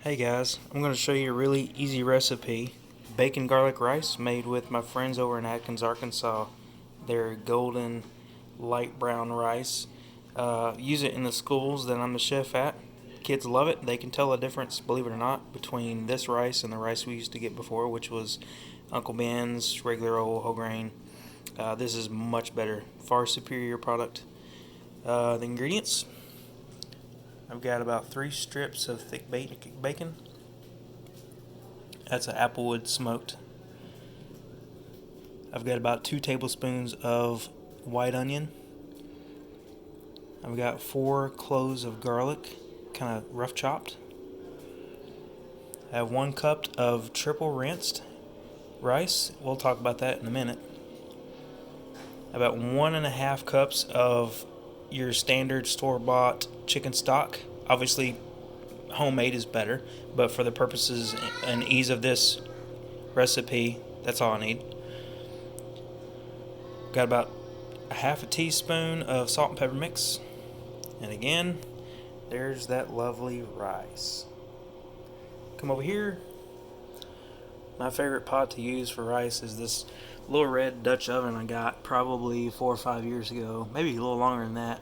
Hey guys, I'm going to show you a really easy recipe. Bacon garlic rice made with my friends over in Atkins, Arkansas. They're golden light brown rice. Use it in the schools that I'm the chef at. Kids love it. They can tell the difference, believe it or not, between this rice and the rice we used to get before, which was Uncle Ben's regular old whole grain. This is much better, far superior product. The ingredients: I've got about 3 strips of thick bacon. That's an Applewood smoked. I've got about 2 tablespoons of white onion. I've got 4 cloves of garlic, kind of rough chopped. I have 1 cup of triple rinsed rice. We'll talk about that in a minute. About 1.5 cups of your standard store-bought chicken stock. Obviously, homemade is better, but for the purposes and ease of this recipe, that's all I need. Got about a half a teaspoon of salt and pepper mix. And again, there's that lovely rice. Come over here. My favorite pot to use for rice is this little red Dutch oven I got probably 4 or 5 years ago, maybe a little longer than that.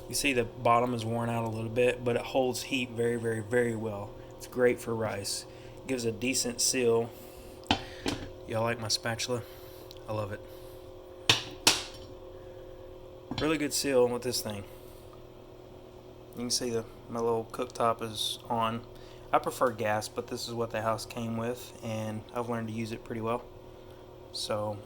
You see the bottom is worn out a little bit, but it holds heat very, very, very well. It's great for rice. Gives a decent seal. Y'all like my spatula? I love it. Really good seal with this thing. You can see my little cooktop is on. I prefer gas, but this is what the house came with, and I've learned to use it pretty well. So,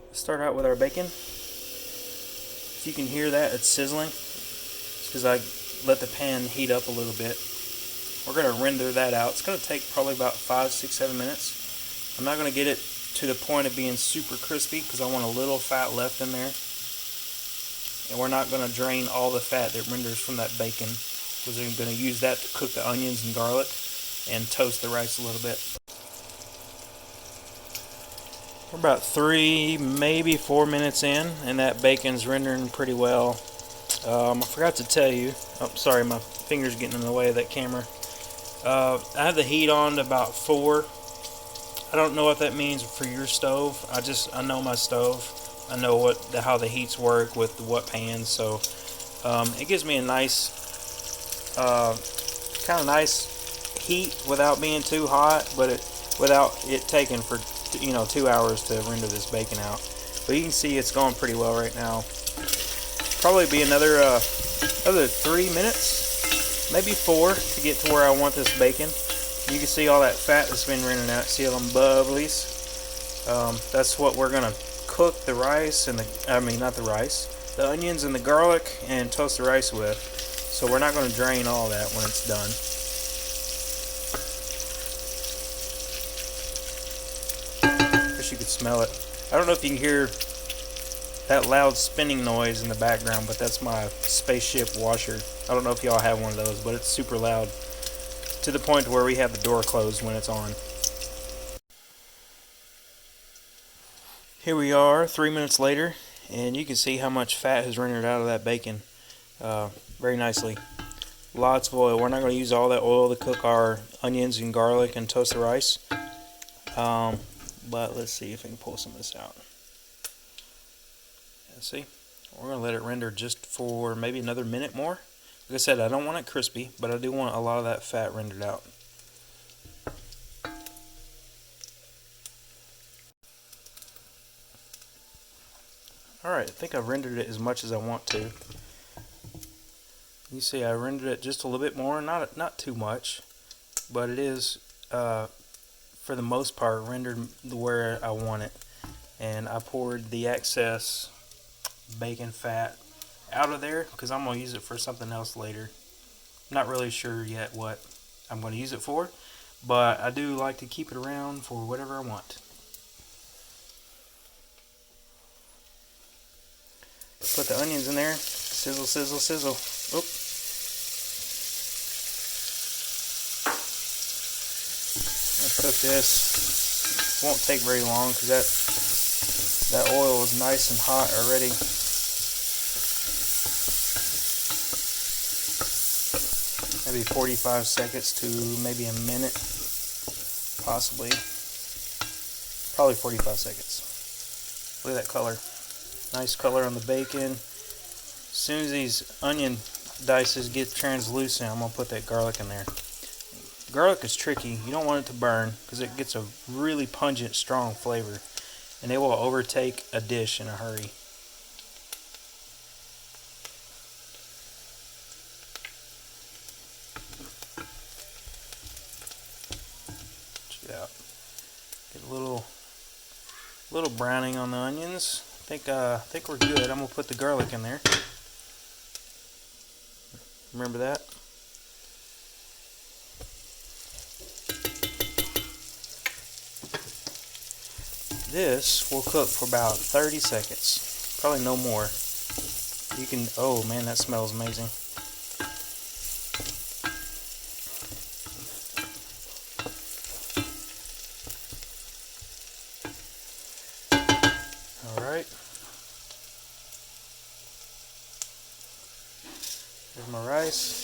let's start out with our bacon. If you can hear that, it's sizzling. It's because I let the pan heat up a little bit. We're going to render that out. It's going to take probably about 5, 6, 7 minutes. I'm not going to get it to the point of being super crispy because I want a little fat left in there. And we're not going to drain all the fat that renders from that bacon, because we're going to use that to cook the onions and garlic and toast the rice a little bit. We're about 3, maybe 4 minutes in, and that bacon's rendering pretty well. I forgot to tell you, oh sorry, my finger's getting in the way of that camera. I have the heat on to about 4. I don't know what that means for your stove. I know my stove. I know how the heats work with what pans, so it gives me a nice, kind of nice heat without being too hot, but without it taking for 2 hours to render this bacon out. But you can see it's going pretty well right now. Probably be another 3 minutes, maybe 4, to get to where I want this bacon. You can see all that fat that's been rendering out. See all them bubblies? That's what we're gonna cook the rice and the onions and the garlic, and toast the rice with. So we're not going to drain all that when it's done. Wish you could smell it. I don't know if you can hear that loud spinning noise in the background, but that's my spaceship washer. I don't know if y'all have one of those, but it's super loud, to the point where we have the door closed when it's on. Here we are 3 minutes later, and you can see how much fat has rendered out of that bacon very nicely. Lots of oil. We're not going to use all that oil to cook our onions and garlic and toast the rice, but let's see if I can pull some of this out. Yeah, see, we're going to let it render just for maybe another minute more. Like I said, I don't want it crispy, but I do want a lot of that fat rendered out. Alright, I think I've rendered it as much as I want to. You see I rendered it just a little bit more, not too much, but it is, for the most part, rendered where I want it. And I poured the excess bacon fat out of there because I'm going to use it for something else later. I'm not really sure yet what I'm going to use it for, but I do like to keep it around for whatever I want. Put the onions in there. Sizzle, sizzle, sizzle. Oop. I'll cook this. Won't take very long because that oil is nice and hot already. maybe 45 seconds to maybe a minute, possibly. Probably 45 seconds. Look at that color. Nice color on the bacon. As soon as these onion dices get translucent, I'm going to put that garlic in there. Garlic is tricky. You don't want it to burn because it gets a really pungent, strong flavor. And it will overtake a dish in a hurry. Check it out. Get a little browning on the onions. I think we're good. I'm gonna put the garlic in there. Remember that? This will cook for about 30 seconds. Probably no more. You can, oh man, that smells amazing. Alright. There's my rice.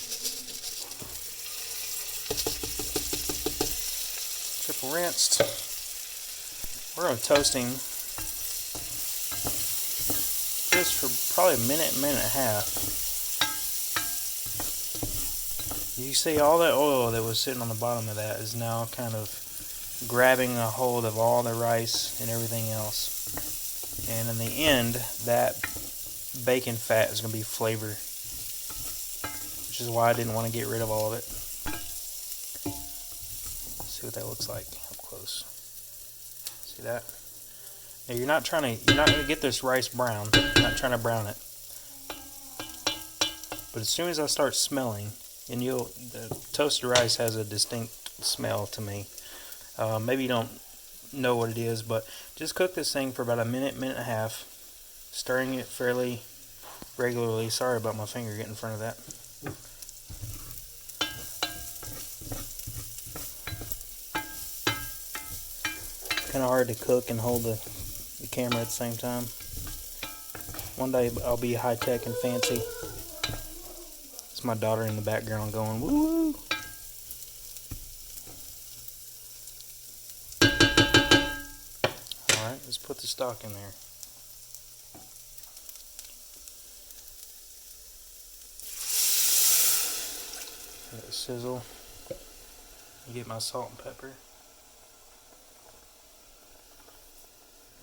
Triple rinsed. We're going to toasting just for probably a minute and a half. You see all that oil that was sitting on the bottom of that is now kind of grabbing a hold of all the rice and everything else. And in the end, that bacon fat is going to be flavor, which is why I didn't want to get rid of all of it. Let's see what that looks like up close. See that? Now you're not going to get this rice brown. I'm not trying to brown it. But as soon as I start smelling, and the toasted rice has a distinct smell to me. Maybe you don't know what it is, but just cook this thing for about a minute and a half, stirring it fairly regularly. Sorry about my finger getting in front of that. Kind of hard to cook and hold the camera at the same time. One day I'll be high tech and fancy. It's my daughter in the background going woo woo. Alright, let's put the stock in there. Let it sizzle. Get my salt and pepper.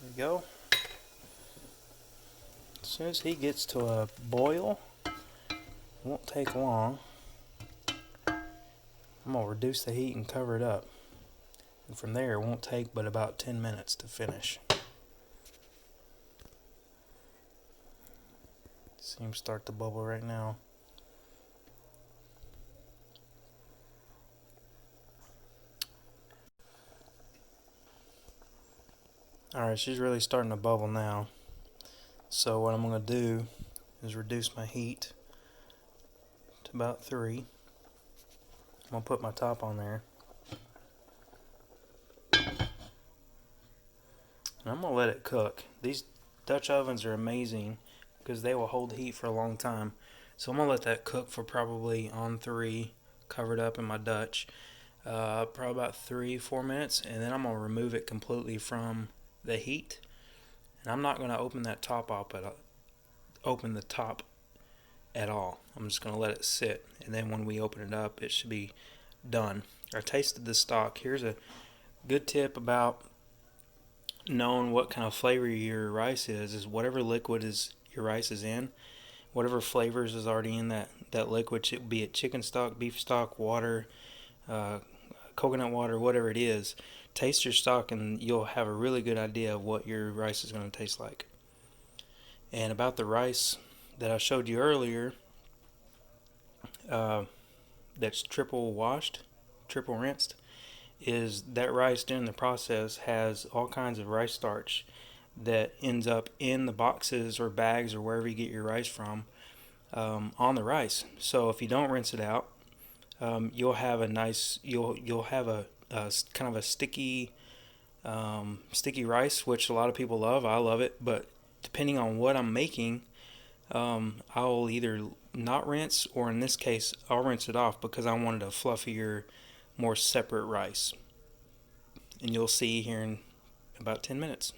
There we go. As soon as he gets to a boil, it won't take long. I'm going to reduce the heat and cover it up. And from there, it won't take but about 10 minutes to finish. See him start to bubble right now. Alright, she's really starting to bubble now. So what I'm going to do is reduce my heat to about 3. I'm going to put my top on there. And I'm going to let it cook. These Dutch ovens are amazing because they will hold heat for a long time. So I'm going to let that cook for probably on 3, covered up in my Dutch. Probably about 3-4 minutes, and then I'm going to remove it completely from the heat. And I'm not going to open that top up open the top at all. I'm just going to let it sit, and then when we open it up, it should be done. I tasted the stock. Here's a good tip about knowing what kind of flavor your rice is whatever liquid is your rice is in, whatever flavors is already in that liquid, be it chicken stock, beef stock, water, coconut water, whatever it is. Taste your stock and you'll have a really good idea of what your rice is going to taste like. And about the rice that I showed you earlier, that's triple washed, triple rinsed, is that rice during the process has all kinds of rice starch that ends up in the boxes or bags or wherever you get your rice from, on the rice. So if you don't rinse it out, you'll have a kind of a sticky rice, which a lot of people love. I love it, but depending on what I'm making, I'll either not rinse, or in this case, I'll rinse it off because I wanted a fluffier, more separate rice. And you'll see here in about 10 minutes.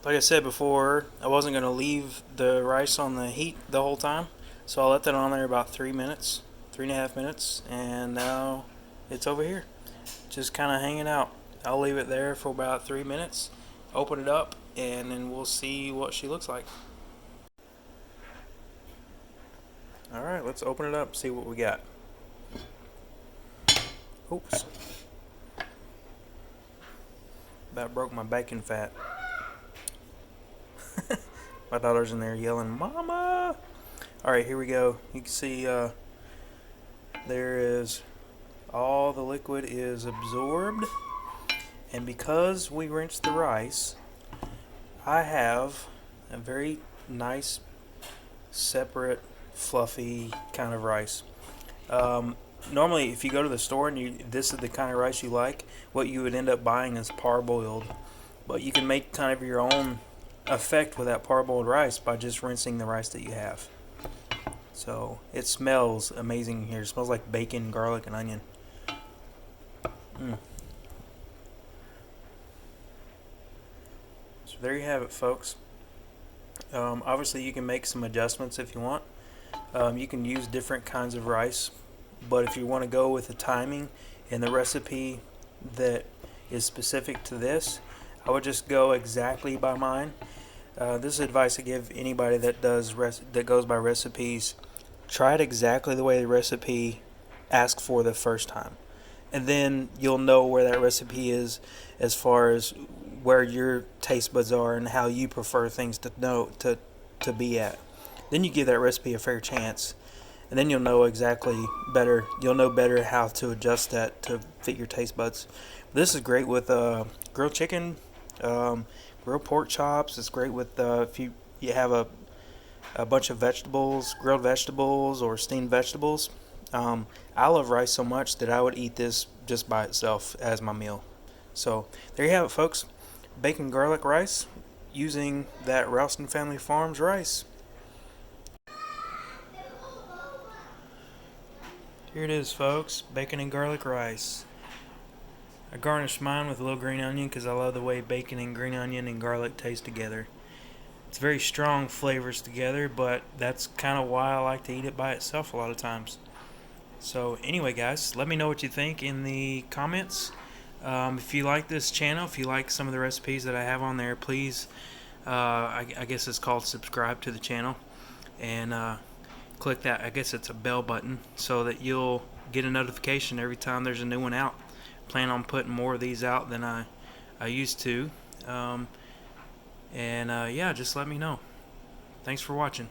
Like I said before, I wasn't going to leave the rice on the heat the whole time, so I let that on there about 3 minutes, 3.5 minutes, and now it's over here, just kind of hanging out. I'll leave it there for about 3 minutes, open it up, and then we'll see what she looks like. Alright, let's open it up, see what we got. Oops. About broke my bacon fat. My daughter's in there yelling, "Mama!" Alright, here we go. You can see there is all the liquid is absorbed. And because we rinsed the rice, I have a very nice, separate, fluffy kind of rice. Normally, if you go to the store and this is the kind of rice you like, what you would end up buying is parboiled. But you can make kind of your own effect with that parboiled rice by just rinsing the rice that you have. So it smells amazing here. It smells like bacon, garlic, and onion. So there you have it, folks. Obviously, you can make some adjustments if you want. You can use different kinds of rice, but if you want to go with the timing and the recipe that is specific to this, I would just go exactly by mine. This is advice I give anybody that goes by recipes. Try it exactly the way the recipe asks for the first time, and then you'll know where that recipe is as far as where your taste buds are and how you prefer things to be at. Then you give that recipe a fair chance, and then you'll know exactly better. You'll know better how to adjust that to fit your taste buds. This is great with grilled chicken, grilled pork chops. It's great with if you have a bunch of vegetables, grilled vegetables or steamed vegetables. I love rice so much that I would eat this just by itself as my meal. So there you have it, folks. Bacon garlic rice using that Ralston Family Farms rice. Here it is, folks. Bacon and garlic rice. I garnished mine with a little green onion because I love the way bacon and green onion and garlic taste together. It's very strong flavors together, but that's kind of why I like to eat it by itself a lot of times. So anyway, guys, let me know what you think in the comments. If you like this channel, if you like some of the recipes that I have on there, please, I guess it's called subscribe to the channel, and click that, I guess it's a bell button, so that you'll get a notification every time there's a new one out. Plan on putting more of these out than I used to. Yeah, just let me know. Thanks for watching.